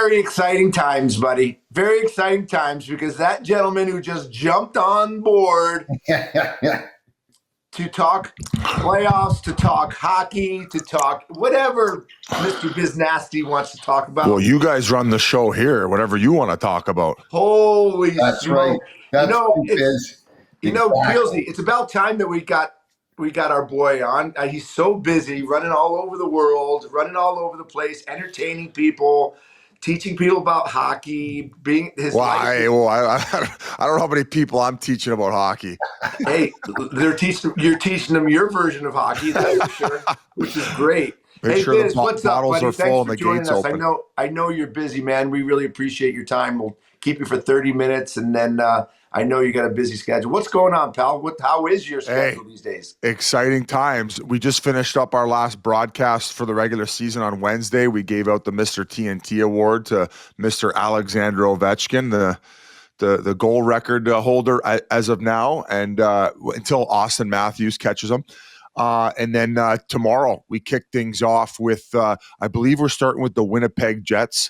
very exciting times, buddy. Very exciting times because that gentleman who just jumped on board to talk playoffs, to talk hockey, to talk whatever Mr. Biz Nasty wants to talk about. Well, you guys run the show here, whatever you want to talk about. Holy That's smoke. right. That's Peelsy, it's about time that we got our boy on. He's so busy running all over the world, running all over the place, entertaining people, teaching people about hockey, being his life. I don't know how many people I'm teaching about hockey. Hey, you're teaching them your version of hockey, that's for sure, which is great. Make hey, sure Biz, the what's up, bottles buddy? are full and the Thanks for joining gates us. open. I know you're busy, man. We really appreciate your time. We'll keep you for 30 minutes, and then I know you got a busy schedule. What's going on, pal? How is your schedule these days? Exciting times. We just finished up our last broadcast for the regular season on Wednesday. We gave out the Mr. TNT award to Mr. Alexander Ovechkin, the goal record holder as of now, and until Austin Matthews catches him. And then tomorrow we kick things off with, I believe we're starting with the Winnipeg Jets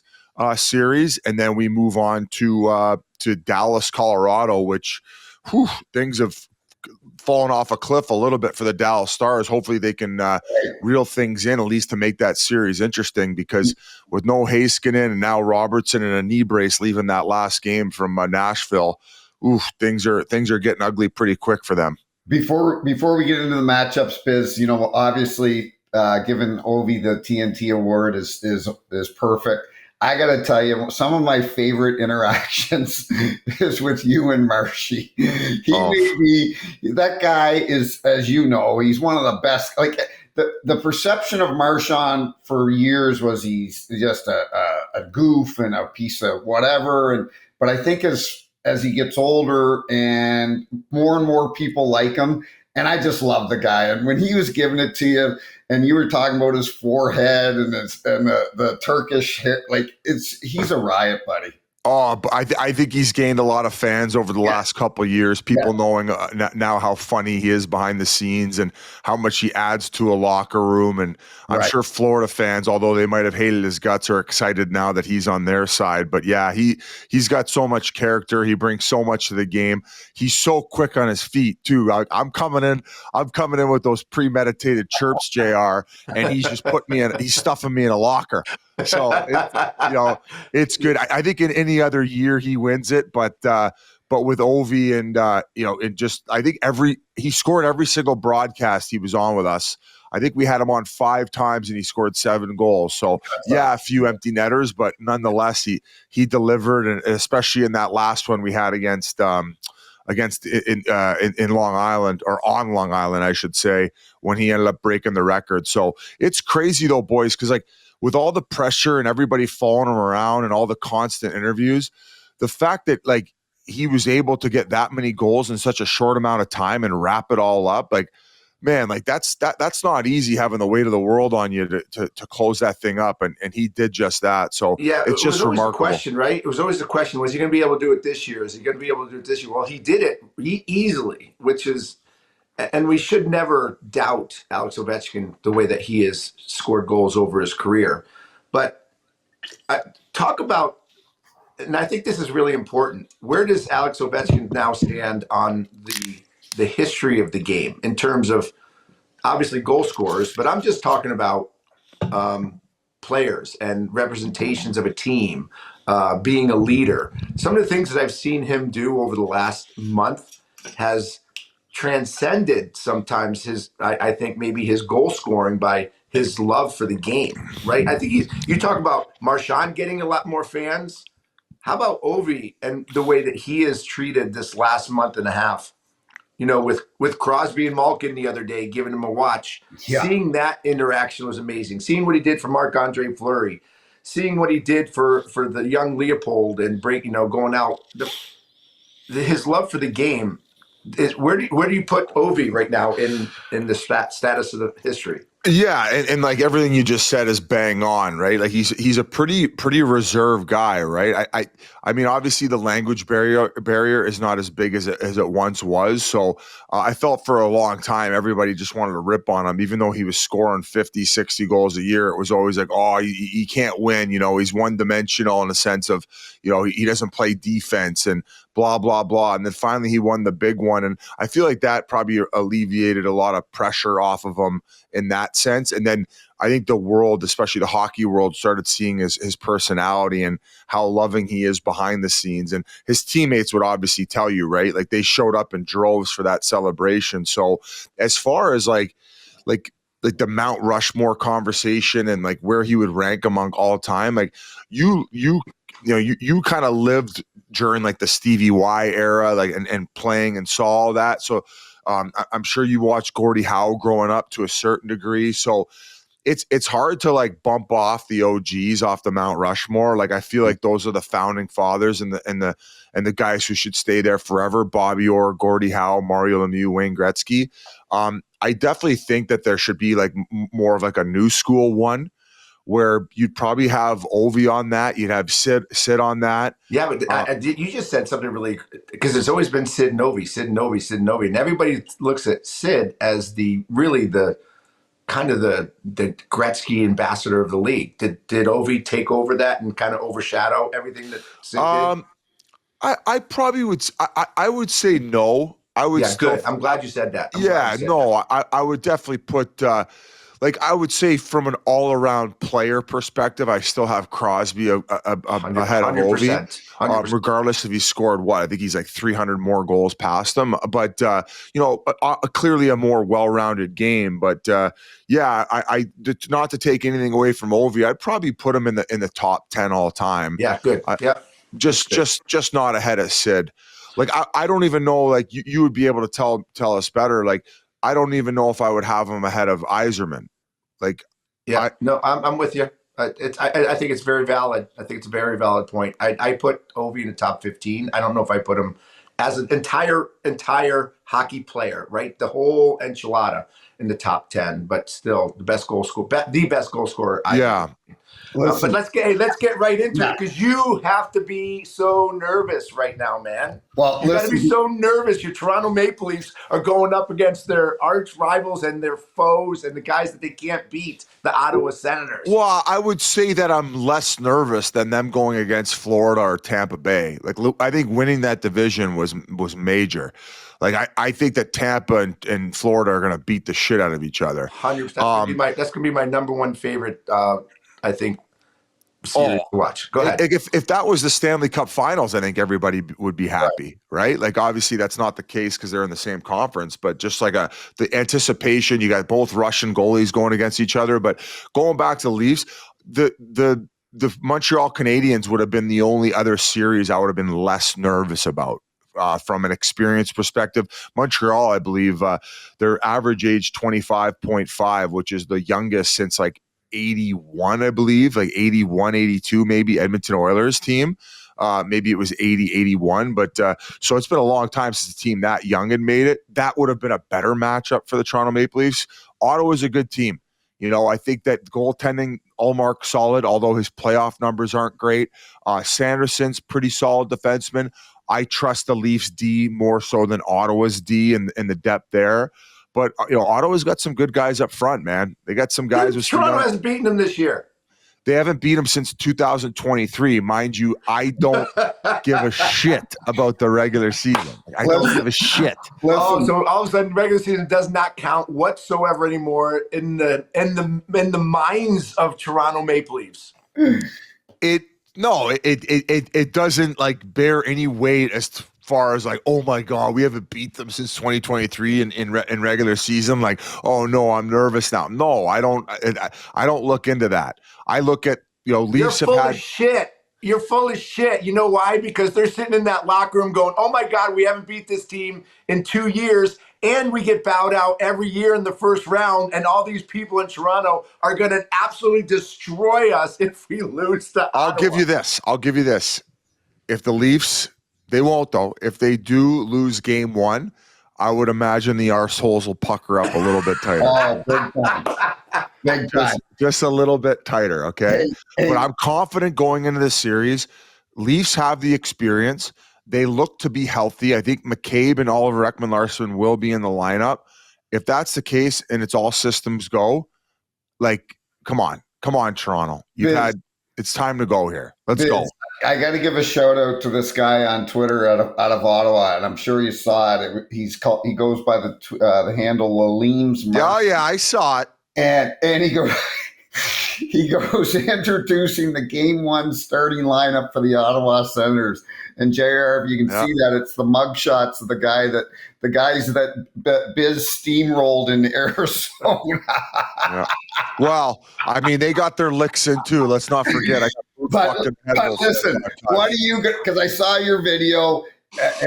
series, and then we move on to Dallas, Colorado, which things have fallen off a cliff a little bit for the Dallas Stars. Hopefully they can reel things in, at least to make that series interesting, because with no Heiskanen and now Robertson in a knee brace leaving that last game from Nashville, things are getting ugly pretty quick for them. Before we get into the matchups, Biz, obviously giving Ovi the TNT award is perfect. I got to tell you, some of my favorite interactions is with you and Marshy. That guy is, as you know, he's one of the best. Like the perception of Marchand for years was he's just a goof and a piece of whatever. But I think as he gets older and more people like him, and I just love the guy. And when he was giving it to you, and you were talking about his forehead and the Turkish hair, he's a riot, buddy. Oh, but I think he's gained a lot of fans over the last couple of years. People knowing now how funny he is behind the scenes and how much he adds to a locker room. And I'm sure Florida fans, although they might have hated his guts, are excited now that he's on their side. But yeah, he's got so much character. He brings so much to the game. He's so quick on his feet too. I'm coming in with those premeditated chirps, JR, and he's just he's stuffing me in a locker. So it's good. I think in any other year he wins it, but with Ovi and I think he scored every single broadcast he was on with us. I think we had him on 5 times and he scored 7 goals. So a few empty netters, but nonetheless he delivered, and especially in that last one we had against in Long Island, or on Long Island, I should say, when he ended up breaking the record. So it's crazy though, boys, because with all the pressure and everybody following him around and all the constant interviews, the fact that he was able to get that many goals in such a short amount of time and wrap it all up, that's not easy, having the weight of the world on you to close that thing up, and he did just that. So it's just remarkable. The question, right? It was always the question: was he going to be able to do it this year? Is he going to be able to do it this year? Well, he did it easily, which is. And we should never doubt Alex Ovechkin the way that he has scored goals over his career. But talk about, and I think this is really important, where does Alex Ovechkin now stand on the history of the game in terms of obviously goal scorers, but I'm just talking about players and representations of a team, being a leader. Some of the things that I've seen him do over the last month has transcended sometimes I think maybe his goal scoring by his love for the game, right? I think you talk about Marchand getting a lot more fans. How about Ovi and the way that he has treated this last month and a half? With Crosby and Malkin the other day, giving him a watch. Yeah. Seeing that interaction was amazing. Seeing what he did for Marc-Andre Fleury, seeing what he did for the young Leopold and going out. His love for the game. Where do you put Ovi right now in the status of the history? Yeah, and like everything you just said is bang on, right? Like he's a pretty reserved guy, right? I mean, obviously the language barrier is not as big as it once was. So I felt for a long time everybody just wanted to rip on him, even though he was scoring 50, 60 goals a year. It was always like, oh, he can't win. You know, he's one dimensional in the sense of, you know, he doesn't play defense and blah blah blah. And then finally he won the big one, and I feel like that probably alleviated a lot of pressure off of him in that sense. And then I think the world, especially the hockey world, started seeing his personality and how loving he is behind the scenes. And his teammates would obviously tell you, right? Like they showed up in droves for that celebration. So as far as like the Mount Rushmore conversation and like where he would rank among all time, like you kind of lived during like the Stevie Y era, like and playing and saw all that. So I'm sure you watched Gordie Howe growing up to a certain degree. So it's hard to like bump off the OGs off the Mount Rushmore. Like I feel like those are the founding fathers and the guys who should stay there forever. Bobby Orr, Gordie Howe, Mario Lemieux, Wayne Gretzky. I definitely think that there should be like more of like a new school one, where you'd probably have Ovi on that. You'd have Sid on that. Yeah, but you just said something really, because it's always been Sid and Ovi, Sid and Ovi, Sid and Ovi. And everybody looks at Sid as the kind of the Gretzky ambassador of the league. Did Ovi take over that and kind of overshadow everything that Sid did? I probably would. I would say no. I would. Yeah, still, good. I'm glad you said that. I would definitely put. Like I would say, from an all-around player perspective, I still have Crosby ahead of Ovi, regardless if he scored what. I think he's like 300 more goals past him. But clearly a more well-rounded game. But yeah, I not to take anything away from Ovi, I'd probably put him in the top 10 all time. Yeah, good. Yeah, just not ahead of Sid. Like I don't even know. Like you would be able to tell us better. Like I don't even know if I would have him ahead of Yzerman. Like, yeah, I'm with you. I think it's very valid. I think it's a very valid point. I put Ovi in the top 15. I don't know if I put him as an entire hockey player, right? The whole enchilada in the top 10, but still the best goal scorer. Yeah. But let's get right into it, because you have to be so nervous right now, man. Well, you got to be so nervous. Your Toronto Maple Leafs are going up against their arch rivals and their foes and the guys that they can't beat, the Ottawa Senators. Well, I would say that I'm less nervous than them going against Florida or Tampa Bay. Like I think winning that division was major. Like I think that Tampa and Florida are going to beat the shit out of each other. 100%. That's going to be my number one favorite. I think series to watch. Go ahead. If that was the Stanley Cup Finals, I think everybody would be happy, right? Like obviously that's not the case because they're in the same conference, but just like the anticipation, you got both Russian goalies going against each other. But going back to the Leafs, the Montreal Canadiens would have been the only other series I would have been less nervous about. From an experience perspective, Montreal, I believe, their average age 25.5, which is the youngest since like 81, I believe, like 81, 82, maybe Edmonton Oilers team. Maybe it was 80, 81. But so it's been a long time since a team that young had made it. That would have been a better matchup for the Toronto Maple Leafs. Ottawa's a good team. You know, I think that goaltending, Ullmark solid, although his playoff numbers aren't great. Sanderson's pretty solid defenseman. I trust the Leafs D more so than Ottawa's D and the depth there. But, Ottawa's got some good guys up front, man. They got some guys. Toronto hasn't beaten them this year. They haven't beat them since 2023. Mind you, I don't give a shit about the regular season. I don't give a shit. So all of a sudden, regular season does not count whatsoever anymore in the minds of Toronto Maple Leafs. It doesn't like bear any weight as far as like, oh my God, we haven't beat them since 2023 in regular season. Like, oh no, I'm nervous now. No, I don't look into that. I look at, Leafs have had shit. You're full of shit. You know why? Because they're sitting in that locker room going, oh my God, we haven't beat this team in 2 years. And we get bowed out every year in the first round. And all these people in Toronto are going to absolutely destroy us if we lose to Ottawa. I'll give you this. If the Leafs, they won't though. If they do lose game one, I would imagine the arseholes will pucker up a little bit tighter. Big time. Just a little bit tighter, okay? Hey, But I'm confident going into this series. Leafs have the experience. They look to be healthy. I think McCabe and Oliver Ekman-Larsson will be in the lineup. If that's the case and it's all systems go, like, come on, Toronto. It's time to go here. Let's go. I got to give a shout out to this guy on Twitter out of Ottawa, and I'm sure you saw it. He goes by the handle Laleem's. Oh yeah, I saw it. And he goes introducing the game one starting lineup for the Ottawa Senators. And JR, if you can see that, it's the mugshots of the guys that Biz steamrolled in Arizona. Yeah. Well, I mean, they got their licks in too. Let's not forget. But listen, what do you get? Because I saw your video,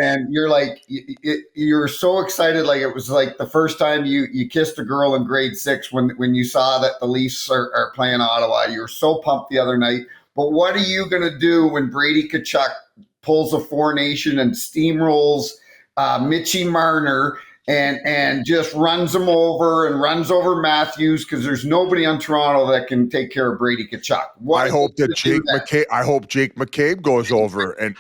and you're like, you're so excited, like it was like the first time you kissed a girl in grade 6 when you saw that the Leafs are playing Ottawa. You were so pumped the other night. But what are you going to do when Brady Tkachuk pulls a Four Nation and steamrolls Mitch Marner and just runs him over and runs over Matthews, because there's nobody on Toronto that can take care of Brady Tkachuk? I hope Jake McCabe goes over and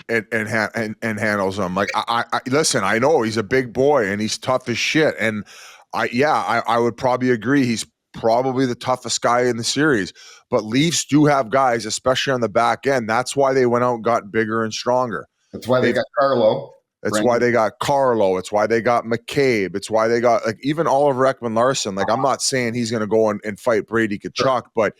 handles him. Like I listen, I know he's a big boy and he's tough as shit. And I would probably agree he's probably the toughest guy in the series. But Leafs do have guys, especially on the back end. That's why they went out and got bigger and stronger. That's why they got Carlo. It's why they got Carlo. It's why they got McCabe. It's why they got, like, even Oliver Ekman-Larsson. Like, I'm not saying he's going to go and fight Brady Tkachuk, but,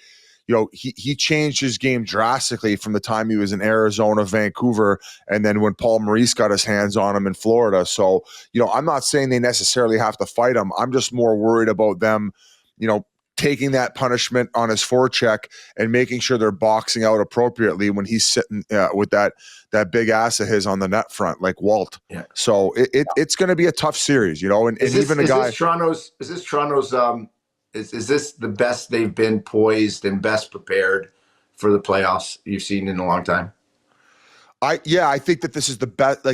you know, he changed his game drastically from the time he was in Arizona, Vancouver, and then when Paul Maurice got his hands on him in Florida. So, you know, I'm not saying they necessarily have to fight him. I'm just more worried about them, you know, taking that punishment on his forecheck and making sure they're boxing out appropriately when he's sitting with that big ass of his on the net front, like Walt. Yeah. So it's going to be a tough series, you know. And is this Toronto's? Is this the best they've been poised and best prepared for the playoffs you've seen in a long time? I think that this is the best.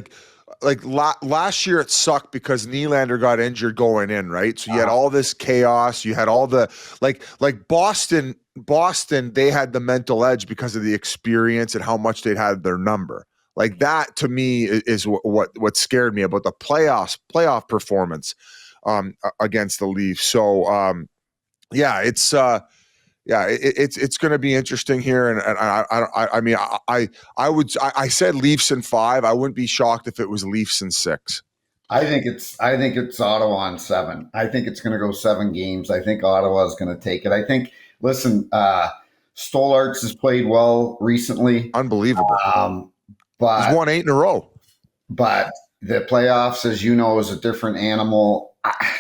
Last year it sucked because Nylander got injured going in, right? So you had all this chaos. You had all the like Boston, they had the mental edge because of the experience and how much they'd had their number. Like that to me is what scared me about the playoff performance against the Leafs. So it's going to be interesting here, and I said Leafs in 5. I wouldn't be shocked if it was Leafs in 6. I think it's Ottawa in 7. I think it's going to go 7 games. I think Ottawa is going to take it. I think. Listen, Stolarz has played well recently. Unbelievable. But he's won 8 in a row. But the playoffs, as you know, is a different animal. I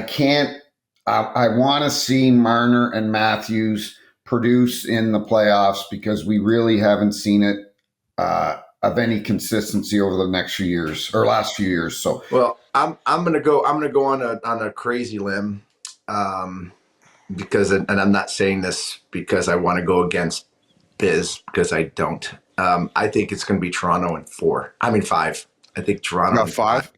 can't. I want to see Marner and Matthews produce in the playoffs, because we really haven't seen it of any consistency over the last few years. So, well, I'm gonna go on a crazy limb, because, and I'm not saying this because I want to go against Biz, because I don't. I think it's going to be Toronto in 4. I mean 5. I think Toronto in 5.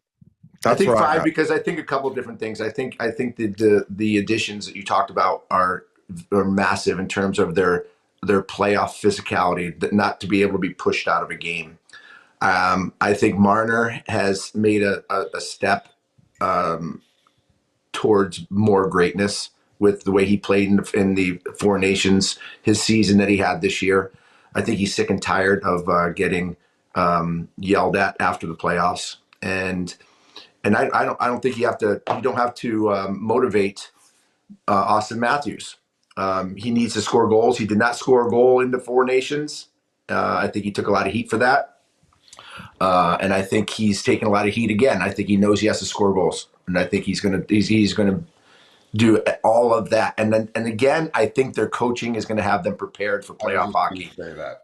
I think 5 because I think a couple of different things. I think the additions that you talked about are massive in terms of their playoff physicality, that not to be able to be pushed out of a game. I think Marner has made a step towards more greatness with the way he played in the Four Nations, his season that he had this year. I think he's sick and tired of getting yelled at after the playoffs, and I don't think you don't have to motivate Austin Matthews. He needs to score goals. He did not score a goal in the Four Nations. I think he took a lot of heat for that. And I think he's taking a lot of heat again. I think he knows he has to score goals. And I think he's gonna do all of that. And again, I think their coaching is gonna have them prepared for playoff hockey. Say that.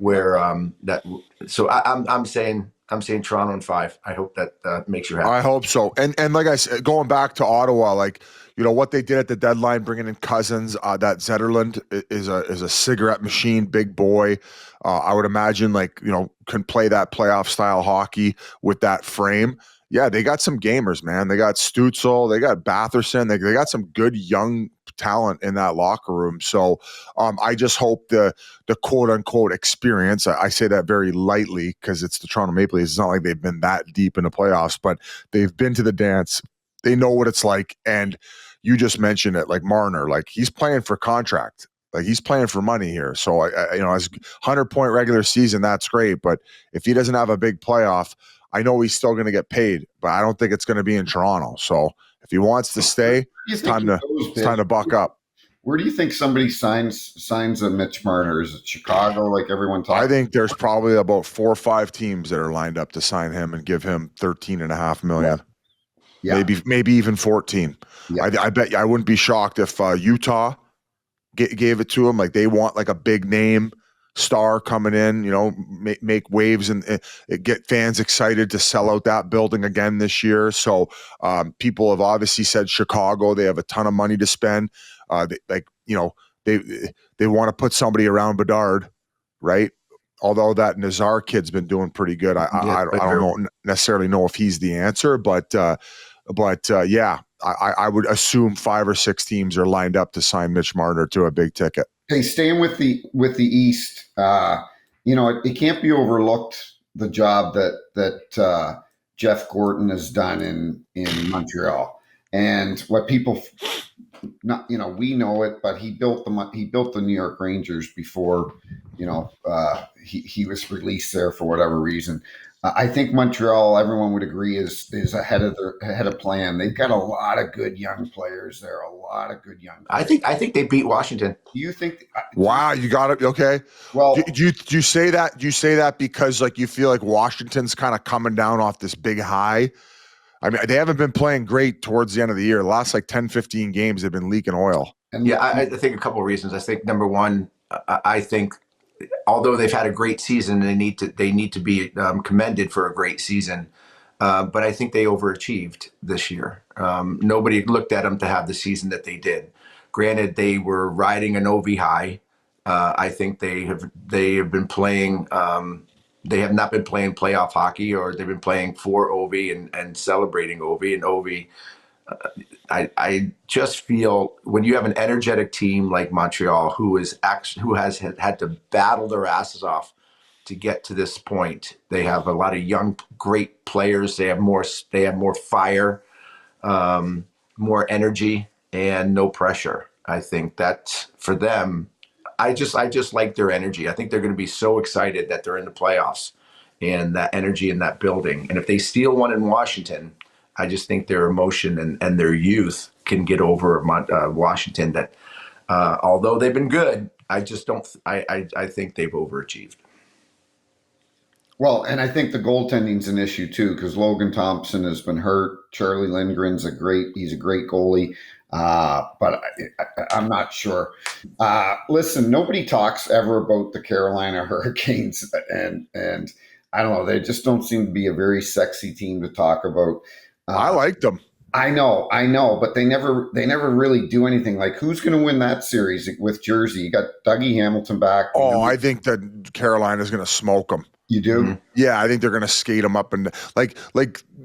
So I'm saying I'm saying Toronto in 5. I hope that makes you happy. I hope so. And like I said, going back to Ottawa, like, you know, what they did at the deadline, bringing in Cousins, that Zetterlund is a cigarette machine, big boy. I would imagine, like, you know, can play that playoff style hockey with that frame. Yeah, they got some gamers, man. They got Stutzel, they got Batherson, they got some good young talent in that locker room. So I just hope the quote unquote experience, I say that very lightly because it's the Toronto Maple Leafs. It's not like they've been that deep in the playoffs, but they've been to the dance. They know what it's like. And you just mentioned it, like Marner, like he's playing for contract. Like he's playing for money here. So I you know, as 100-point regular season, that's great. But if he doesn't have a big playoff, I know he's still going to get paid, but I don't think it's going to be in Toronto. So if he wants to stay, it's time to buck up. Where do you think somebody signs a Mitch Marner? Is it Chicago, like everyone talks? I think there's probably about 4 or 5 teams that are lined up to sign him and give him $13.5 million. Yeah. Maybe even 14. Yeah. I bet you I wouldn't be shocked if Utah gave it to him. Like they want like a big name star coming in, you know, make waves and get fans excited to sell out that building again this year. So people have obviously said Chicago, they have a ton of money to spend. They want to put somebody around Bedard, right? Although that Nazar kid's been doing pretty good. I don't necessarily know if he's the answer, but yeah, I would assume 5 or 6 teams are lined up to sign Mitch Marner to a big ticket. Hey, staying with the East, you know, it can't be overlooked the job that Jeff Gorton has done in Montreal, and what people not, you know, we know it, but he built the New York Rangers before, you know, he was released there for whatever reason. I think Montreal, everyone would agree, is ahead of plan. They've got a lot of good young players there. I think they beat Washington. Do you think? Wow, you got it. Okay. Well, do you say that? Do you say that because like you feel like Washington's kind of coming down off this big high? I mean, they haven't been playing great towards the end of the year. The last like 10, 15 games, they've been leaking oil. Yeah, I think a couple of reasons. I think number one, I think although they've had a great season, they need to be commended for a great season. But I think they overachieved this year. Nobody looked at them to have the season that they did. Granted, they were riding an Ovi high. I think they have been playing. They have not been playing playoff hockey, or they've been playing for Ovi and celebrating Ovi. And Ovi, I just feel when you have an energetic team like Montreal, who has had to battle their asses off to get to this point. They have a lot of young, great players. They have more fire, more energy, and no pressure. I think that for them, I just like their energy. I think they're going to be so excited that they're in the playoffs and that energy in that building. And if they steal one in Washington, I just think their emotion and their youth can get over Washington. That although they've been good, I just don't. I think they've overachieved. Well, and I think the goaltending's an issue too, because Logan Thompson has been hurt. Charlie Lindgren's he's a great goalie, but I'm not sure. Listen, nobody talks ever about the Carolina Hurricanes, and I don't know, they just don't seem to be a very sexy team to talk about. I like them. I know, but they never really do anything. Like, who's going to win that series with Jersey? You got Dougie Hamilton back. Oh, I think that Carolina's going to smoke them. You do? Mm-hmm. Yeah, I think they're going to skate them up. And like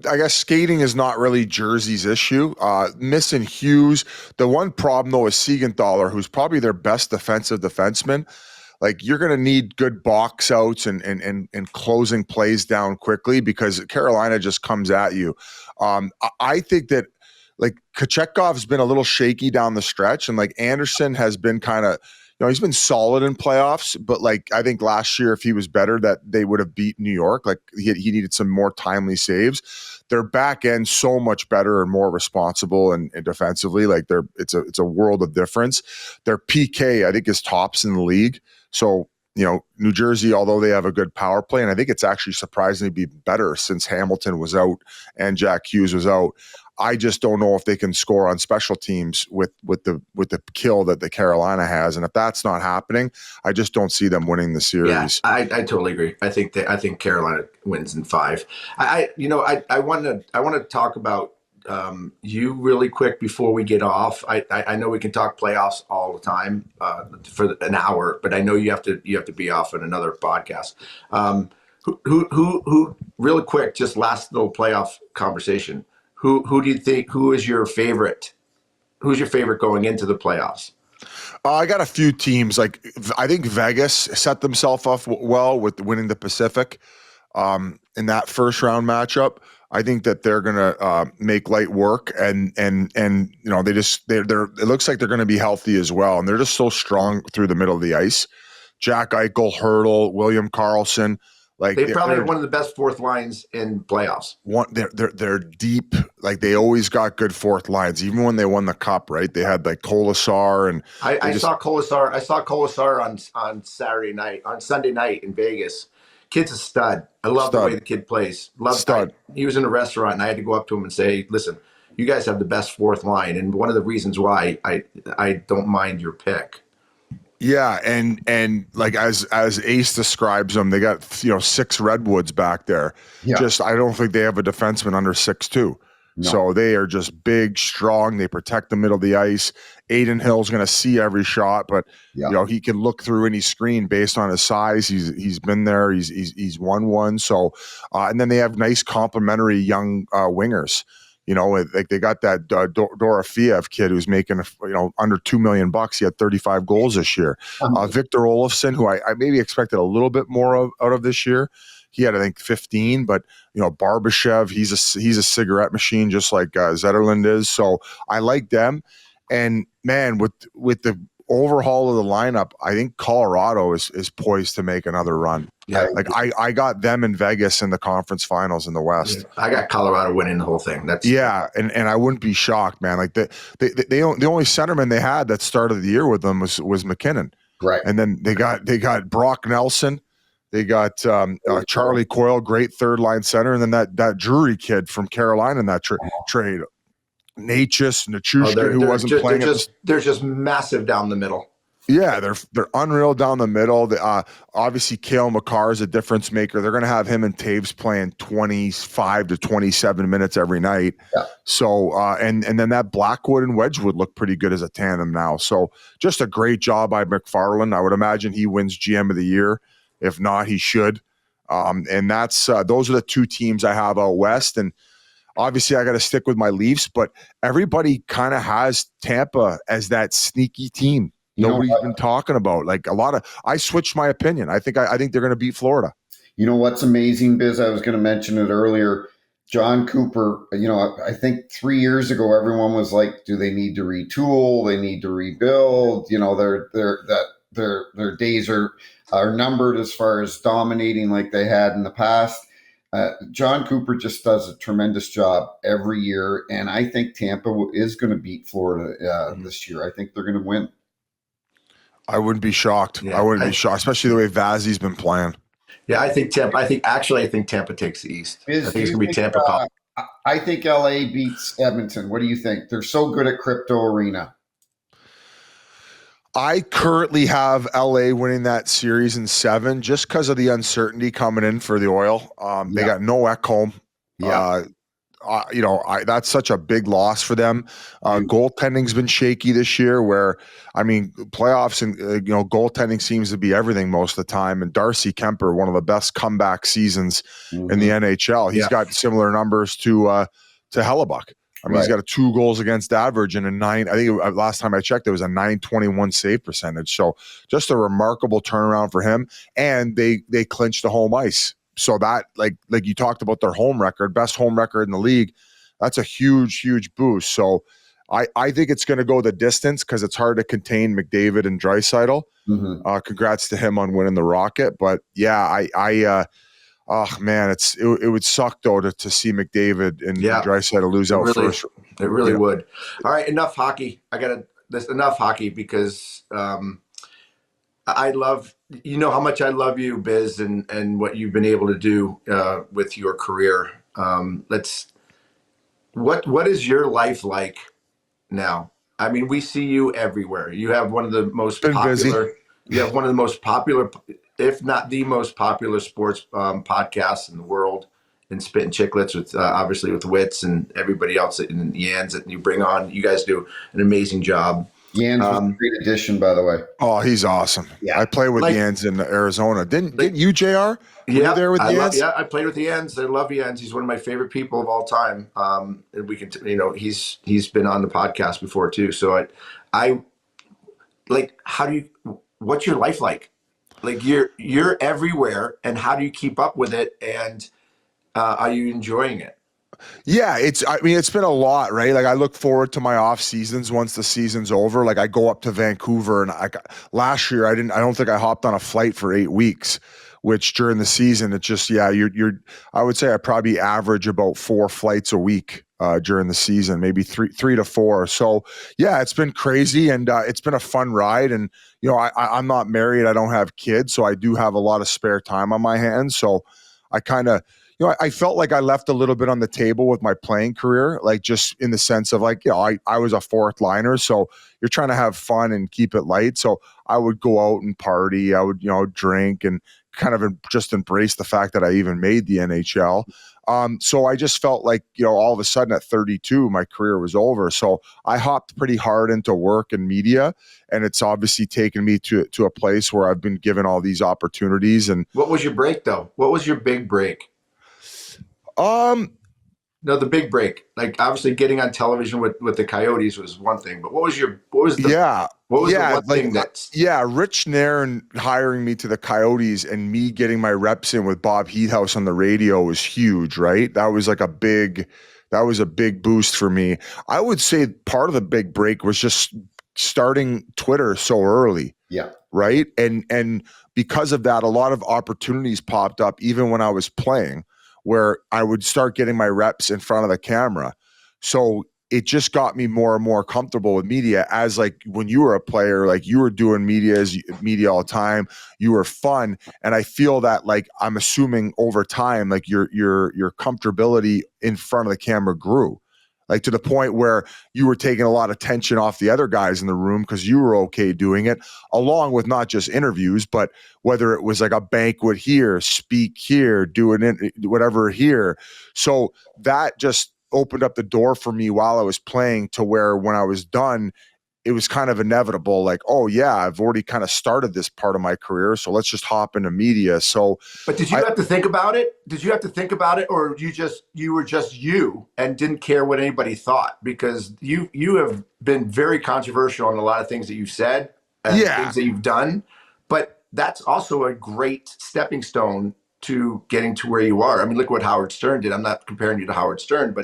I guess skating is not really Jersey's issue. Missing Hughes. The one problem, though, is Siegenthaler, who's probably their best defensive defenseman. Like, you're going to need good box outs and closing plays down quickly because Carolina just comes at you. I think that, like, Kochekov's been a little shaky down the stretch, and, like, Anderson has been kind of, you know, he's been solid in playoffs, but, like, I think last year, if he was better, that they would have beat New York. Like, he needed some more timely saves. Their back end so much better and more responsible and defensively. Like, it's a world of difference. Their PK, I think, is tops in the league. So, you know, New Jersey, although they have a good power play, and I think it's actually surprisingly be better since Hamilton was out and Jack Hughes was out. I just don't know if they can score on special teams with the kill that the Carolina has. And if that's not happening, I just don't see them winning the series. Yeah, I totally agree. I think Carolina wins in 5. I want to talk about you really quick before we get off. I know we can talk playoffs all the time for an hour, but I know you have to be off in another podcast. Who really quick, just last little playoff conversation. Who do you think, who's your favorite going into the playoffs? I got a few teams. Like, I think Vegas set themselves up well with winning the Pacific in that first round matchup. I think that they're gonna make light work, and they're it looks like they're gonna be healthy as well, and they're just so strong through the middle of the ice. Jack Eichel, Hurdle, William Karlsson. Like, they probably have one of the best fourth lines in playoffs. They're deep. Like, they always got good fourth lines. Even when they won the cup, right? They had like Colasar, and I saw Colasar. I saw Colasar on Sunday night in Vegas. Kid's a stud. I love the way the kid plays. He was in a restaurant, and I had to go up to him and say, "Listen, you guys have the best fourth line, and one of the reasons why I don't mind your pick." Yeah, and like as Ace describes them, they got 6 redwoods back there. Yeah. Just, I don't think they have a defenseman under 6'2". No. So they are just big, strong. They protect the middle of the ice. Aiden Hill's going to see every shot, but he can look through any screen based on his size. He's been there. He's won one. So and then they have nice complementary young wingers. Like, they got that Dorofeev kid who's making under $2 million. He had 35 goals this year. Victor Olofsson, who I maybe expected a little bit more out of this year. He had, I think, 15, but Barbashev, he's a cigarette machine, just like Zetterlund is. So I like them. And man, with the overhaul of the lineup, I think Colorado is poised to make another run. Yeah, like I got them in Vegas in the conference finals in the West. Yeah. I got Colorado winning the whole thing. And I wouldn't be shocked, man. Like, the only centerman they had that started the year with them was McKinnon, right? And then they got Brock Nelson. They got Charlie Coyle, great third line center, and then that Drury kid from Carolina in that trade, Nachushkin, who wasn't playing. They're just massive down the middle. Yeah, they're unreal down the middle. Obviously, Cale Makar is a difference maker. They're going to have him and Taves playing 25 to 27 minutes every night. Yeah. So and then that Blackwood and Wedgwood look pretty good as a tandem now. So just a great job by McFarland. I would imagine he wins GM of the year. If not, he should. And that's those are the two teams I have out west. And obviously, I got to stick with my Leafs, but everybody kind of has Tampa as that sneaky team. Nobody's been talking about. Like, I switched my opinion. I think they're going to beat Florida. You know what's amazing, Biz? I was going to mention it earlier. John Cooper, I think 3 years ago, everyone was like, do they need to retool? They need to rebuild. Their days are numbered as far as dominating like they had in the past. John Cooper just does a tremendous job every year, and I think Tampa is going to beat Florida this year. I think they're going to win. I wouldn't be shocked. Yeah, I wouldn't be shocked, especially the way Vazzy's been playing. Yeah, I think Tampa. I think Tampa takes the East. I think it's going to be Tampa. I think LA beats Edmonton. What do you think? They're so good at Crypto Arena. I currently have LA winning that series in 7 just because of the uncertainty coming in for the Oil. They got no Ekholm. Yeah. That's such a big loss for them. Goaltending's been shaky this year playoffs and, goaltending seems to be everything most of the time. And Darcy Kemper, one of the best comeback seasons in the NHL. He's got similar numbers to Hellebuck. He's got a 2 goals against average and a 9. I think last time I checked, it was a 921 save percentage. So just a remarkable turnaround for him. And they clinched the home ice. So that, like you talked about their home record, best home record in the league, that's a huge, huge boost. So I think it's going to go the distance because it's hard to contain McDavid and Draisaitl. Mm-hmm. Congrats to him on winning the Rocket. But yeah, it would suck though to see McDavid and Draisaitl lose out first. It really would. All right, enough hockey. Enough hockey because I love, how much I love you, Biz, and what you've been able to do with your career. What is your life like now? I mean, we see you everywhere. You have one of the most Been busy. popular. You have one of the most popular, if not the most popular, sports podcasts in the world. And Spit and Chicklets with obviously with Wits and everybody else and Yans that you bring on. You guys do an amazing job. Yans was a great addition, by the way. Oh, he's awesome. Yeah. I play with Yans in Arizona. Didn't you, JR? Yeah, you there with Yans? I played with Yans. I love Yans. He's one of my favorite people of all time. And we can, he's been on the podcast before too. So I like, what's your life like? Like you're everywhere, and how do you keep up with it? And are you enjoying it? Yeah, it's been a lot, right? Like I look forward to my off seasons once the season's over. Like I go up to Vancouver, and last year I don't think I hopped on a flight for 8 weeks, which during the season it's just, I would say I probably average about 4 flights a week during the season, maybe three to 4. So yeah, it's been crazy, and it's been a fun ride. And I'm not married, I don't have kids, so I do have a lot of spare time on my hands. So I kind of, I felt like I left a little bit on the table with my playing career, like just in the sense of like, I was a fourth liner. So you're trying to have fun and keep it light. So I would go out and party. I would, drink and kind of just embrace the fact that I even made the NHL. So I just felt like, all of a sudden at 32, my career was over. So I hopped pretty hard into work and media, and it's obviously taken me to a place where I've been given all these opportunities. And what was your break though? What was your big break? No, the big break. Like obviously getting on television with the Coyotes was one thing, but what was the one thing that's Rich Nairn hiring me to the Coyotes and me getting my reps in with Bob Heathouse on the radio was huge, right? That was a big boost for me. I would say part of the big break was just starting Twitter so early. Yeah. Right. And because of that, a lot of opportunities popped up even when I was playing, where I would start getting my reps in front of the camera. So it just got me more and more comfortable with media, as like when you were a player, like you were doing media all the time, you were fun. And I feel that, like, I'm assuming over time, like your comfortability in front of the camera grew, like to the point where you were taking a lot of tension off the other guys in the room because you were okay doing it, along with not just interviews, but whether it was like a banquet here, speak here, whatever here. So that just opened up the door for me while I was playing, to where when I was done, it was kind of inevitable. Like, oh yeah, I've already kind of started this part of my career, so let's just hop into media. So, but did you have to think about it? Did you have to think about it, or you were just you and didn't care what anybody thought? Because you have been very controversial on a lot of things that you've said and things that you've done, but that's also a great stepping stone to getting to where you are. I mean, look what Howard Stern did. I'm not comparing you to Howard Stern, but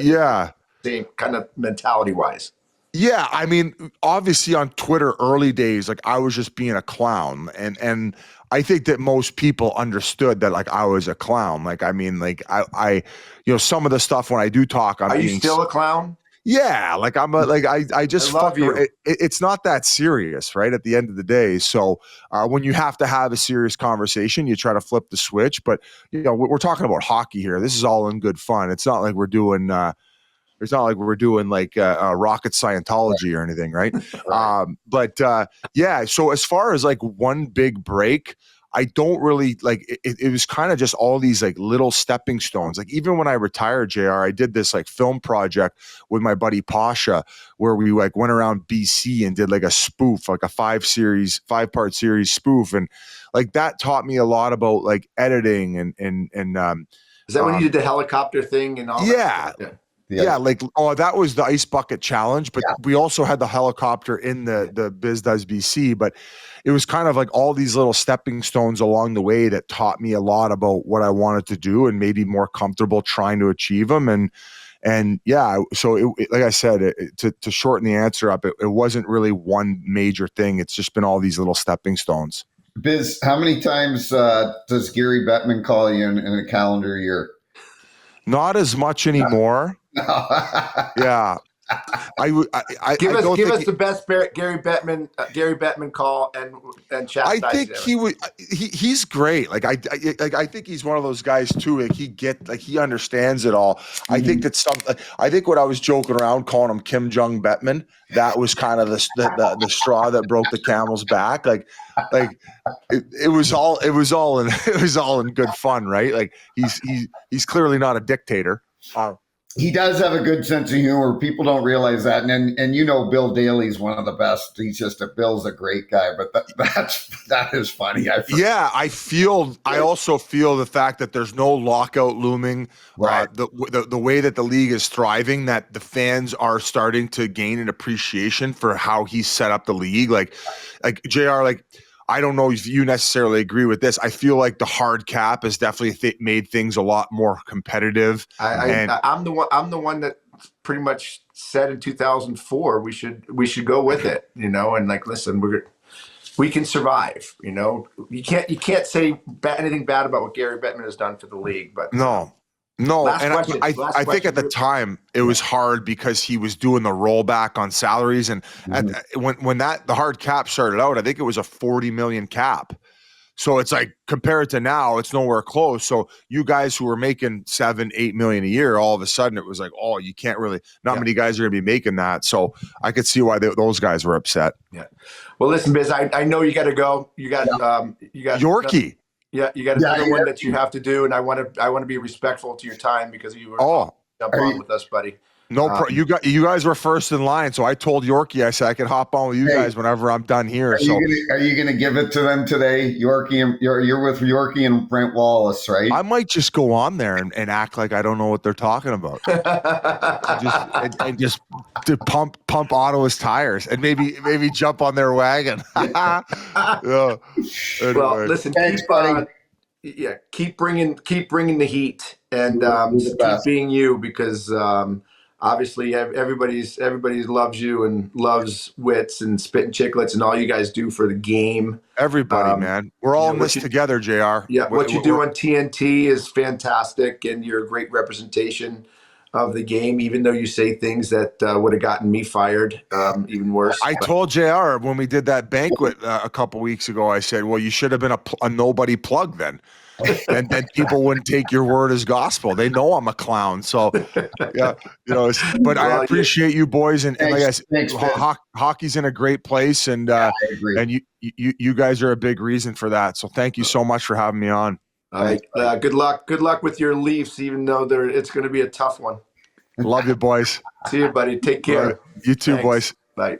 same kind of mentality wise. Yeah, I mean, obviously on Twitter early days, like I was just being a clown, and I think that most people understood that, like, I was a clown. Like, I mean, like I some of the stuff when I do talk, Are you still a clown? Yeah, like I just love you. It's not that serious, right? At the end of the day, so when you have to have a serious conversation, you try to flip the switch. But we're talking about hockey here. This is all in good fun. It's not like we're doing. It's not like we're doing like rocket Scientology or anything, right? Yeah. So as far as like one big break, I don't really like it. It was kind of just all these like little stepping stones. Like even when I retired, JR, I did this like film project with my buddy Pasha, where we like went around BC and did like a spoof, like a 5-part series spoof, and like that taught me a lot about like editing and Is that when you did the helicopter thing and all that? Yeah, like that was the Ice Bucket Challenge, but we also had the helicopter in the Biz Does BC. But it was kind of like all these little stepping stones along the way that taught me a lot about what I wanted to do and made me more comfortable trying to achieve them. And yeah, so like I said, to shorten the answer up, it wasn't really one major thing. It's just been all these little stepping stones. Biz, how many times does Gary Bettman call you in a calendar year? Not as much anymore. Yeah. Give I don't us think the best Gary Bettman call and chastise I think him. he would. He's great. I think he's one of those guys too. Like he understands it all. I think that I think when I was joking around calling him Kim Jong Bettman, that was kind of the straw that broke the camel's back. It was all in good fun, right? Like he's clearly not a dictator. He does have a good sense of humor. People don't realize that, and you know, Bill Daly's one of the best. Bill's a great guy, but that is funny. I also feel the fact that there's no lockout looming. Right. The way that the league is thriving, that the fans are starting to gain an appreciation for how he set up the league. Like JR, I don't know if you necessarily agree with this. I feel like the hard cap has definitely made things a lot more competitive. I'm the one that pretty much said in 2004 we should go with it, and listen, we can survive. You can't say anything bad about what Gary Bettman has done for the league, but no. I think at the time it was hard because he was doing the rollback on salaries, and when the hard cap started out, I think it was a 40 million cap. So it's like, compared to now, it's nowhere close. So you guys who were making 7-8 million a year, all of a sudden it was like, oh, you can't really. Not many guys are going to be making that. So I could see why those guys were upset. Yeah. Well, listen, Biz, I know you got to go. You got Yorkie. Yeah, you got another one that you have to do, and I want to be respectful to your time because you were jump on with us, buddy. You guys were first in line, so I told Yorkie, I said I could hop on with you guys whenever I'm done here. Are you gonna give it to them today, Yorkie? And you're with Yorkie and Brent Wallace, right? I might just go on there and act like I don't know what they're talking about, just to pump Ottawa's tires and maybe jump on their wagon. Yeah. Anyway. Well, listen, thanks, buddy. Keep bringing the heat and keep being you, because obviously everybody loves you and loves Wits and Spittin' Chicklets and all you guys do for the game. Everybody, man, we're all in this together, JR. Yeah, what you do on TNT is fantastic, and you're a great representation of the game, even though you say things that would have gotten me fired, even worse. I told JR when we did that banquet a couple weeks ago, I said, well, you should have been a nobody plug then. And then people wouldn't take your word as gospel. They know I'm a clown. So, yeah, but I appreciate you boys. And like I said, hockey's in a great place. And and you guys are a big reason for that. So thank you so much for having me on. All right. Good luck with your Leafs, even though it's going to be a tough one. Love you, boys. See you, buddy. Take care. You too, boys. Bye.